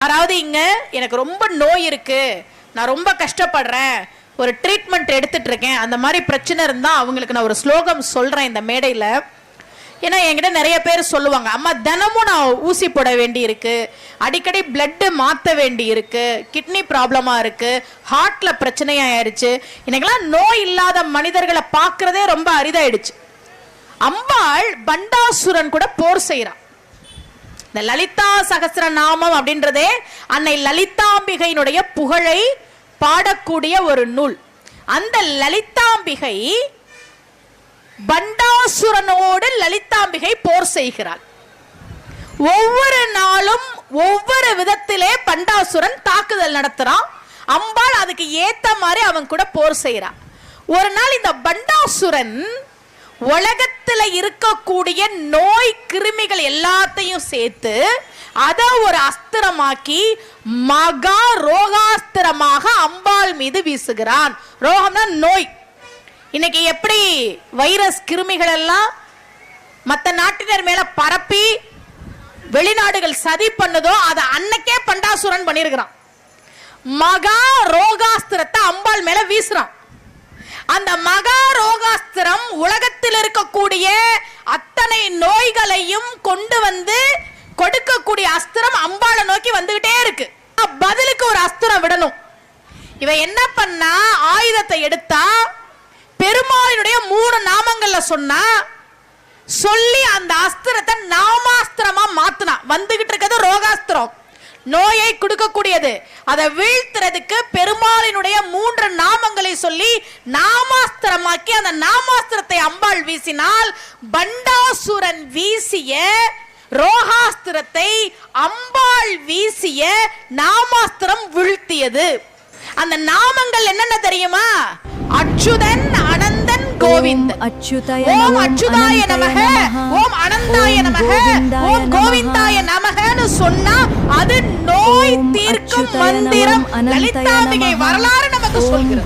யாராவது இங்க எனக்கு ரொம்ப நோய் இருக்கு, நான் ரொம்ப கஷ்டப்படுறேன், ஒரு ட்ரீட்மெண்ட் எடுத்துட்டு இருக்கேன், அந்த மாதிரி பிரச்சனை இருந்தா அவங்களுக்கு நான் ஒரு ஸ்லோகம் சொல்றேன் இந்த மேடையில. ஏன்னா என்கிட்ட நிறைய பேர் சொல்லுவாங்க, அம்மா தினமும் நான் ஊசி போட வேண்டி இருக்கு, அடிக்கடி பிளட் மாற்ற வேண்டி இருக்கு, கிட்னி ப்ராப்ளமா இருக்கு, ஹார்ட்ல பிரச்சனையாயிருச்சு, எனக்கெல்லாம் நோய் இல்லாத மனிதர்களை பார்க்கறதே ரொம்ப அரிதாயிடுச்சு. அம்பாள் பண்டாசுரன் கூட போர் செய்யறான். இந்த லலிதா சகஸ்ர நாமம் அப்படின்றதே அன்னை லலிதாம்பிகையினுடைய புகழை பாடக்கூடிய ஒரு நூல். அந்த லலிதாம்பிகை பண்டாசுரனோடு லலிதாம்பிகை போர் செய்கிறாள். ஒவ்வொரு நாளும் ஒவ்வொரு விதத்திலே பண்டாசுரன் தாக்குதல் நடத்துறான். அம்பாள் அதுக்கு ஏத்த மாதிரி அவன் கூட போர் செய்யறான். ஒரு நாள் இந்த பண்டாசுரன் உலகத்துல இருக்கக்கூடிய நோய் கிருமிகள் எல்லாத்தையும் சேர்த்து அத ஒரு அஸ்திரமாக்கி மகா ரோகாஸ்திரமாக அம்பாள் மீது வீசுகிறான். ரோகம்னா நோய். இன்னைக்கு எப்படி வைரஸ் கிருமிகள் எல்லாம் மற்ற நாட்டினர் மேல பரப்பி வெளிநாடுகள் சதி பண்ணுதோ அதை அன்னைக்கே பண்டாசுரன் பண்ணிருக்கிறான். மகா ரோகாஸ்திரத்தை அம்பாள் மேல வீசுறான். அந்த மகா ரோகாஸ்திரம் உலகத்தில் இருக்கக்கூடிய அத்தனை நோய்களையும் கொண்டு வந்து கொடுக்கக்கூடிய அஸ்திரம் அம்பாளை நோக்கி வந்துகிட்டே இருக்கு. பதிலுக்கு ஒரு அஸ்திரம் விடணும். இவ என்ன பண்ணா, ஆயுதத்தை எடுத்தா பெருமாளினுடைய 3 நாமங்கள்ல சொன்னா சொல்லி அந்த அஸ்திரத்தை நாமாஸ்திரமா மாத்தினா. வந்துகிட்டு இருக்கிறது ரோகாஸ்திரம், நோயை கொடுக்கக்கூடியது. அதை வீழ்த்துறதுக்கு பெருமாளினுடைய 3 நாமங்களை சொல்லி நாமாஸ்திரமாக்கி அந்த நாமாஸ்திரத்தை அம்பாள் வீசினால் பண்டாசுரன் வீசிய ரோகாஸ்திரத்தை அம்பாள் வீசிய நாமாஸ்திரம் வீழ்த்தியது. அந்த நாமங்கள் என்னென்ன தெரியுமா? அச்சுதன், அனந்தன், கோவிந்த். ஓம் அச்சுதாய நமக, ஓம் அனந்தாய நமக, ஓம் கோவிந்தாய நமகன்னு சொன்னா அது நோய் தீர்க்கும் மந்திரம். லலிதாம்பிகை வரலாறு நமக்கு சொல்கிறது.